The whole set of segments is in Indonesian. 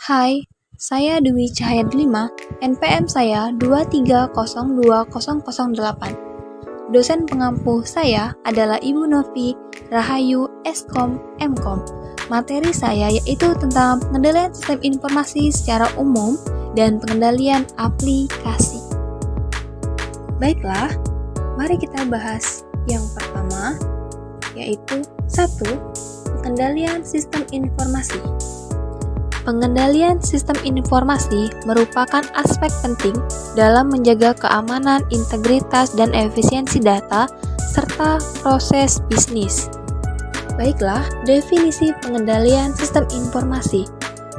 Hai, saya Dwi Cahaya Delima, NPM saya 2302008. Dosen pengampu saya adalah Ibu Novi Rahayu Eskom Mkom. Materi saya yaitu tentang pengendalian sistem informasi secara umum dan pengendalian aplikasi. Baiklah, mari kita bahas yang pertama, yaitu 1. Pengendalian sistem informasi. Pengendalian sistem informasi merupakan aspek penting dalam menjaga keamanan, integritas, dan efisiensi data, serta proses bisnis. Baiklah, definisi pengendalian sistem informasi.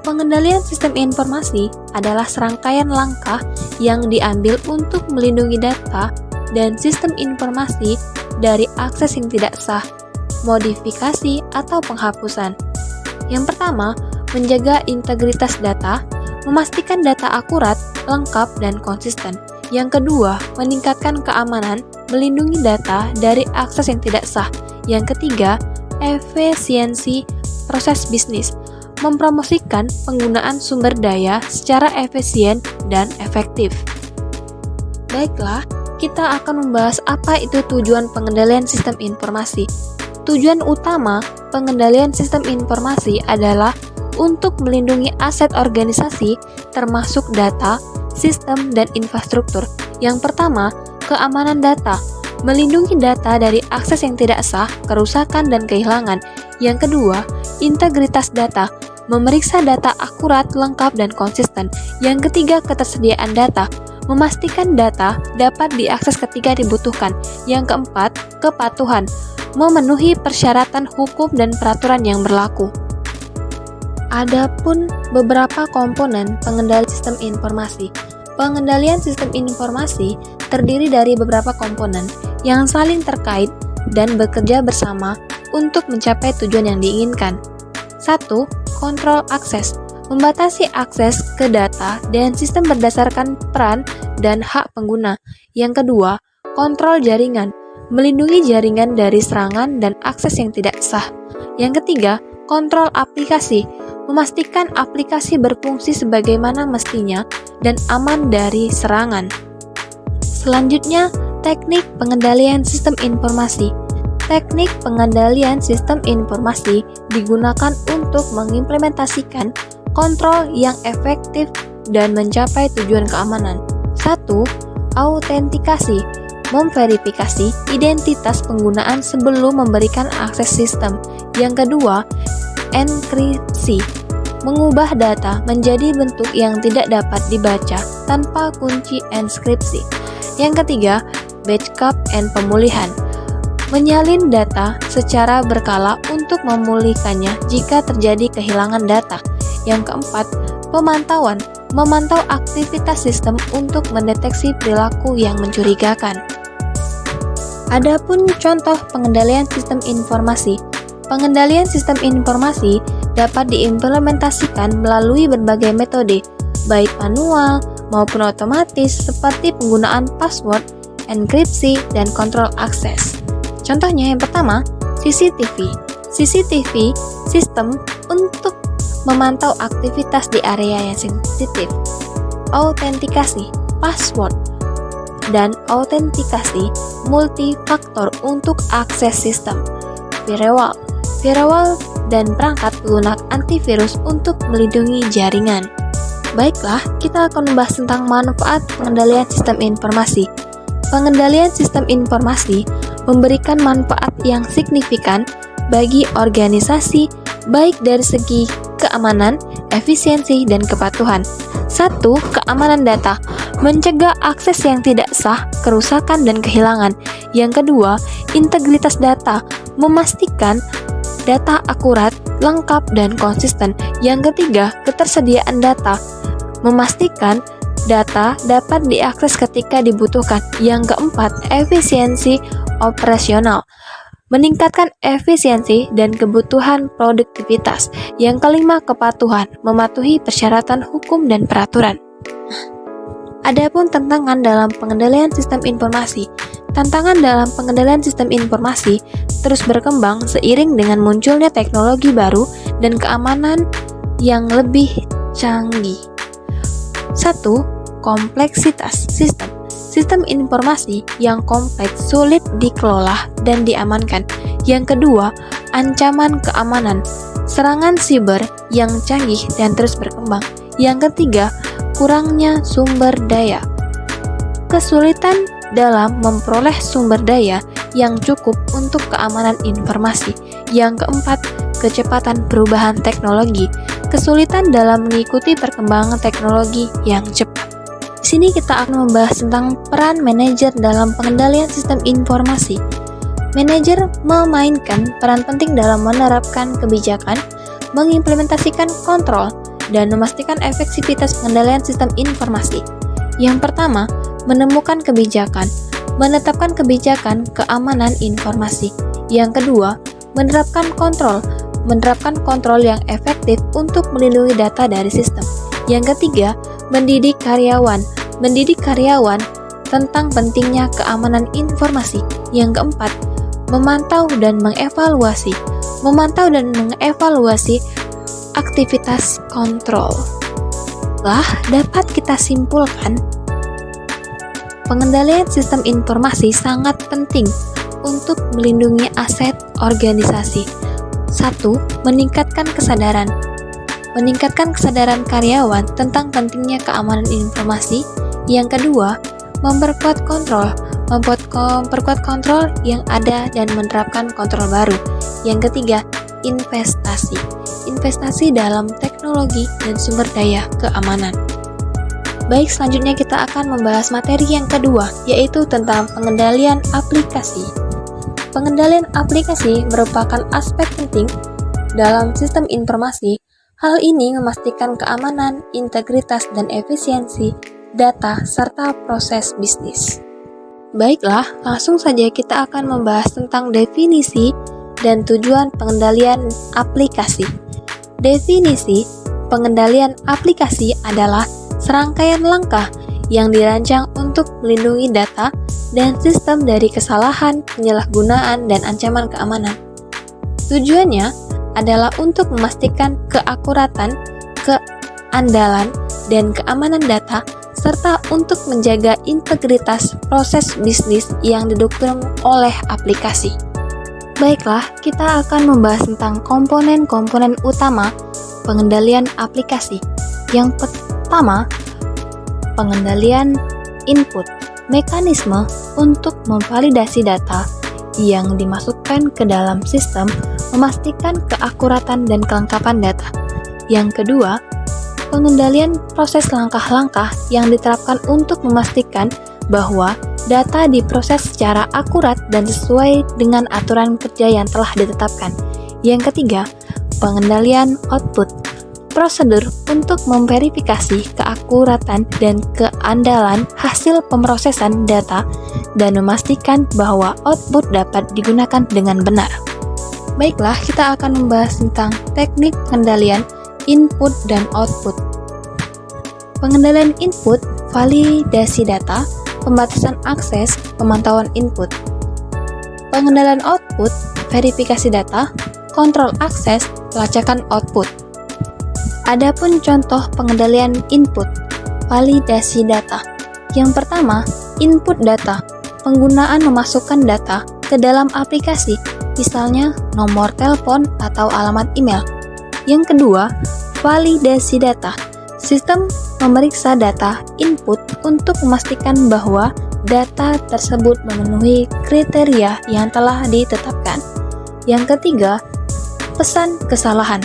Pengendalian sistem informasi adalah serangkaian langkah yang diambil untuk melindungi data dan sistem informasi dari akses yang tidak sah, modifikasi, atau penghapusan. Yang pertama, menjaga integritas data, memastikan data akurat, lengkap, dan konsisten. Yang kedua, meningkatkan keamanan, melindungi data dari akses yang tidak sah. Yang ketiga, efisiensi proses bisnis, mempromosikan penggunaan sumber daya secara efisien dan efektif. Baiklah, kita akan membahas apa itu tujuan pengendalian sistem informasi. Tujuan utama pengendalian sistem informasi adalah untuk melindungi aset organisasi termasuk data, sistem, dan infrastruktur. Yang pertama, keamanan data. Melindungi data dari akses yang tidak sah, kerusakan, dan kehilangan. Yang kedua, integritas data. Memeriksa data akurat, lengkap, dan konsisten. Yang ketiga, ketersediaan data. Memastikan data dapat diakses ketika dibutuhkan. Yang keempat, kepatuhan. Memenuhi persyaratan hukum dan peraturan yang berlaku. Adapun beberapa komponen pengendali sistem informasi. Pengendalian sistem informasi terdiri dari beberapa komponen yang saling terkait dan bekerja bersama untuk mencapai tujuan yang diinginkan. 1. Kontrol akses. Membatasi akses ke data dan sistem berdasarkan peran dan hak pengguna. Yang kedua, kontrol jaringan. Melindungi jaringan dari serangan dan akses yang tidak sah. Yang ketiga, kontrol aplikasi. Memastikan aplikasi berfungsi sebagaimana mestinya dan aman dari serangan. Selanjutnya, teknik pengendalian sistem informasi. Teknik pengendalian sistem informasi digunakan untuk mengimplementasikan kontrol yang efektif dan mencapai tujuan keamanan. 1. Autentikasi. Memverifikasi identitas penggunaan sebelum memberikan akses sistem. Yang kedua, enkripsi. Mengubah data menjadi bentuk yang tidak dapat dibaca tanpa kunci enskripsi. Yang ketiga, backup and pemulihan. Menyalin data secara berkala untuk memulihkannya jika terjadi kehilangan data. Yang keempat, pemantauan. Memantau aktivitas sistem untuk mendeteksi perilaku yang mencurigakan. Adapun contoh pengendalian sistem informasi. Pengendalian sistem informasi dapat diimplementasikan melalui berbagai metode, baik manual maupun otomatis seperti penggunaan password, enkripsi, dan kontrol akses. Contohnya yang pertama, CCTV. CCTV sistem untuk memantau aktivitas di area yang sensitif. Autentikasi, password, dan autentikasi multifaktor untuk akses sistem. Firewall dan perangkat lunak antivirus untuk melindungi jaringan. Baiklah, kita akan membahas tentang manfaat pengendalian sistem informasi. Pengendalian sistem informasi memberikan manfaat yang signifikan bagi organisasi, baik dari segi keamanan, efisiensi, dan kepatuhan. 1. Keamanan data. Mencegah akses yang tidak sah, kerusakan, dan kehilangan. Yang kedua, integritas data. Memastikan data akurat, lengkap, dan konsisten. Yang ketiga, ketersediaan data. Memastikan data dapat diakses ketika dibutuhkan. Yang keempat, efisiensi operasional. Meningkatkan efisiensi dan kebutuhan produktivitas. Yang kelima, kepatuhan. Mematuhi persyaratan hukum dan peraturan. Adapun tantangan dalam pengendalian sistem informasi. Tantangan dalam pengendalian sistem informasi terus berkembang seiring dengan munculnya teknologi baru dan keamanan yang lebih canggih. 1. Kompleksitas sistem. Sistem informasi yang kompleks sulit dikelola dan diamankan. Yang kedua, ancaman keamanan. Serangan siber yang canggih dan terus berkembang. Yang ketiga, kurangnya sumber daya. Kesulitan dalam memperoleh sumber daya yang cukup untuk keamanan informasi. Yang keempat, kecepatan perubahan teknologi. Kesulitan dalam mengikuti perkembangan teknologi yang cepat. Di sini kita akan membahas tentang peran manajer dalam pengendalian sistem informasi. Manajer memainkan peran penting dalam menerapkan kebijakan, mengimplementasikan kontrol, dan memastikan efektivitas pengendalian sistem informasi. Yang pertama, menemukan kebijakan, menetapkan kebijakan keamanan informasi. Yang kedua, menerapkan kontrol yang efektif untuk melindungi data dari sistem. Yang ketiga, mendidik karyawan tentang pentingnya keamanan informasi. Yang keempat, memantau dan mengevaluasi aktivitas kontrol. Dapat kita simpulkan, pengendalian sistem informasi sangat penting untuk melindungi aset organisasi. 1. Meningkatkan kesadaran karyawan tentang pentingnya keamanan informasi. Yang kedua, memperkuat kontrol yang ada dan menerapkan kontrol baru. Yang ketiga, investasi dalam teknologi dan sumber daya keamanan. Baik, selanjutnya kita akan membahas materi yang kedua, yaitu tentang pengendalian aplikasi. Pengendalian aplikasi merupakan aspek penting dalam sistem informasi. Hal ini memastikan keamanan, integritas, dan efisiensi data serta proses bisnis. Baiklah, langsung saja kita akan membahas tentang definisi dan tujuan pengendalian aplikasi. Definisi pengendalian aplikasi adalah serangkaian langkah yang dirancang untuk melindungi data dan sistem dari kesalahan, penyalahgunaan, dan ancaman keamanan. Tujuannya adalah untuk memastikan keakuratan, keandalan, dan keamanan data, serta untuk menjaga integritas proses bisnis yang didukung oleh aplikasi. Baiklah, kita akan membahas tentang komponen-komponen utama pengendalian aplikasi. Yang pertama, pengendalian input, mekanisme untuk memvalidasi data yang dimasukkan ke dalam sistem, memastikan keakuratan dan kelengkapan data. Yang kedua, pengendalian proses langkah-langkah yang diterapkan untuk memastikan bahwa data diproses secara akurat dan sesuai dengan aturan kerja yang telah ditetapkan. Yang ketiga, pengendalian output, prosedur untuk memverifikasi keakuratan dan keandalan hasil pemrosesan data dan memastikan bahwa output dapat digunakan dengan benar. Baiklah, kita akan membahas tentang teknik pengendalian input dan output. Pengendalian input, validasi data, pembatasan akses, pemantauan input. Pengendalian output, verifikasi data, kontrol akses, pelacakan output. Adapun contoh pengendalian input, validasi data. Yang pertama, input data, penggunaan memasukkan data ke dalam aplikasi, misalnya nomor telepon atau alamat email. Yang kedua, validasi data. Sistem memeriksa data input untuk memastikan bahwa data tersebut memenuhi kriteria yang telah ditetapkan. Yang ketiga, pesan kesalahan.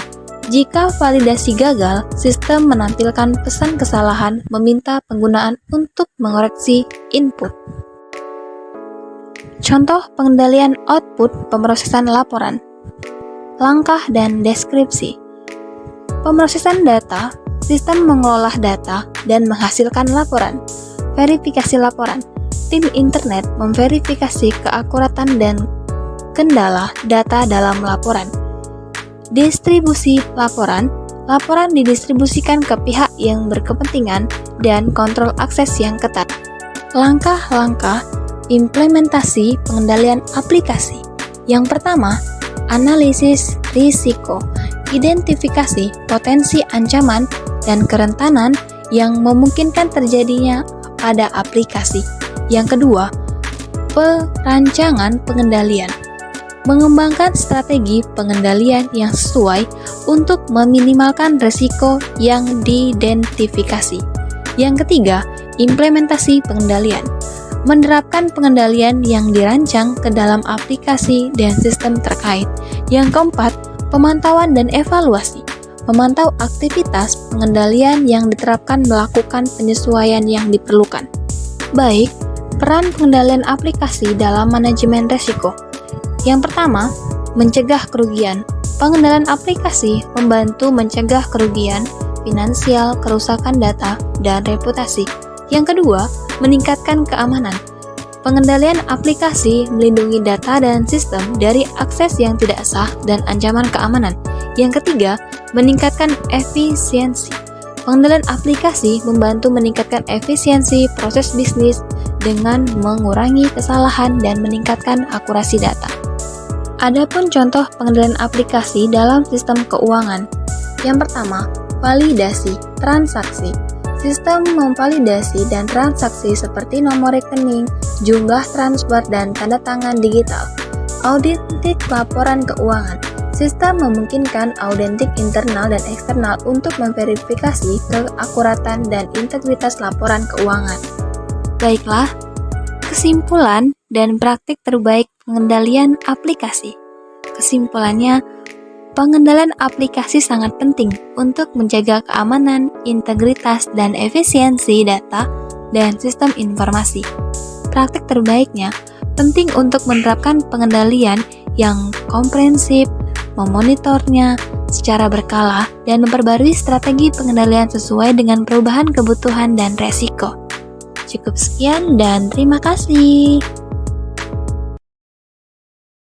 Jika validasi gagal, sistem menampilkan pesan kesalahan meminta penggunaan untuk mengoreksi input. Contoh pengendalian output pemrosesan laporan. Langkah dan deskripsi. Pemrosesan data, sistem mengolah data dan menghasilkan laporan. Verifikasi laporan. Tim internet memverifikasi keakuratan dan kendala data dalam laporan. Distribusi laporan. Laporan didistribusikan ke pihak yang berkepentingan dan kontrol akses yang ketat. Langkah-langkah implementasi pengendalian aplikasi. Yang pertama, analisis risiko. Identifikasi potensi ancaman dan kerentanan yang memungkinkan terjadinya pada aplikasi. Yang kedua, perancangan pengendalian. Mengembangkan strategi pengendalian yang sesuai untuk meminimalkan risiko yang diidentifikasi. Yang ketiga, implementasi pengendalian. Menerapkan pengendalian yang dirancang ke dalam aplikasi dan sistem terkait. Yang keempat, pemantauan dan evaluasi. Memantau aktivitas pengendalian yang diterapkan melakukan penyesuaian yang diperlukan. Baik, peran pengendalian aplikasi dalam manajemen risiko. Yang pertama, mencegah kerugian. Pengendalian aplikasi membantu mencegah kerugian finansial, kerusakan data, dan reputasi. Yang kedua, meningkatkan keamanan. Pengendalian aplikasi melindungi data dan sistem dari akses yang tidak sah dan ancaman keamanan. Yang ketiga, meningkatkan efisiensi. Pengendalian aplikasi membantu meningkatkan efisiensi proses bisnis dengan mengurangi kesalahan dan meningkatkan akurasi data. Adapun contoh pengendalian aplikasi dalam sistem keuangan. Yang pertama, validasi transaksi. Sistem memvalidasi dan transaksi seperti nomor rekening, jumlah transfer, dan tanda tangan digital. Autentik laporan keuangan. Sistem memungkinkan autentik internal dan eksternal untuk memverifikasi keakuratan dan integritas laporan keuangan. Baiklah, kesimpulan dan praktik terbaik pengendalian aplikasi. Kesimpulannya, pengendalian aplikasi sangat penting untuk menjaga keamanan, integritas, dan efisiensi data dan sistem informasi. Praktik terbaiknya penting untuk menerapkan pengendalian yang komprehensif, memonitornya secara berkala, dan memperbarui strategi pengendalian sesuai dengan perubahan kebutuhan dan resiko. Cukup sekian dan terima kasih.